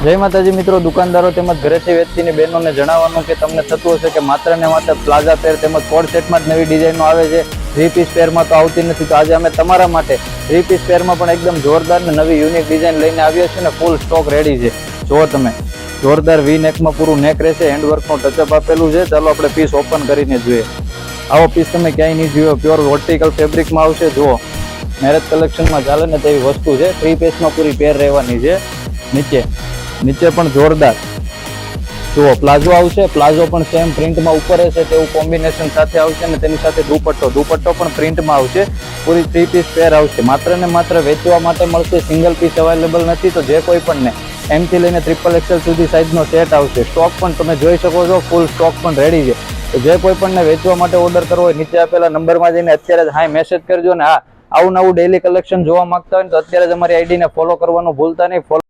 જય માતાજી મિત્રો, દુકાનદારો તેમજ ઘરેથી વેચતીની બહેનોને જણાવવાનું કે તમને થતું હશે કે માત્ર ને માત્ર પ્લાઝા પેર તેમજ કોડ સેટમાં જ નવી ડિઝાઇનો આવે છે, 3 પીસ પેરમાં તો આવતી નથી. તો આજે અમે તમારા માટે 3 પીસ પેરમાં પણ એકદમ જોરદાર ને નવી યુનિક ડિઝાઇન લઈને આવ્યા છીએ ને ફૂલ સ્ટોક રેડી છે. જો તમે જોરદાર વી નેકમાં પૂરું નેક રહેશે, હેન્ડવર્કનો ટચઅપ આપેલું છે. ચાલો આપણે પીસ ઓપન કરીને જોઈએ. આવો પીસ તમે ક્યાંય નહીં જોયો, પ્યોર વર્ટિકલ ફેબ્રિકમાં આવશે. જુઓ, મેરેજ કલેક્શનમાં ચાલે ને તેવી વસ્તુ છે. 3 પીસમાં પૂરી પેર રહેવાની છે. નીચે પણ જોરદાર જુઓ પ્લાઝો આવશે. પ્લાઝો પણ સેમ પ્રિન્ટમાં ઉપર રહેશે તેવું કોમ્બિનેશન સાથે આવશે અને તેની સાથે દુપટ્ટો પણ પ્રિન્ટમાં આવશે. પૂરી 3 પીસ પેર આવશે. માત્ર ને માત્ર વેચવા માટે મળશે, સિંગલ પીસ અવેલેબલ નથી. તો જે કોઈ પણ ને M થી લઈને XXL સુધી સાઇઝનો સેટ આવશે. સ્ટોક પણ તમે જોઈ શકો છો, ફૂલ સ્ટોક પણ રેડી છે. તો જે કોઈ પણ ને વેચવા માટે ઓર્ડર કરવો હોય, નીચે આપેલા નંબરમાં જઈને અત્યારે જ હાય મેસેજ કરજો. ને આવું નવું ડેઈલી કલેક્શન જોવા માંગતા હોય તો અત્યારે જ અમારી આઈડીને ફોલો કરવાનું ભૂલતા નહીં.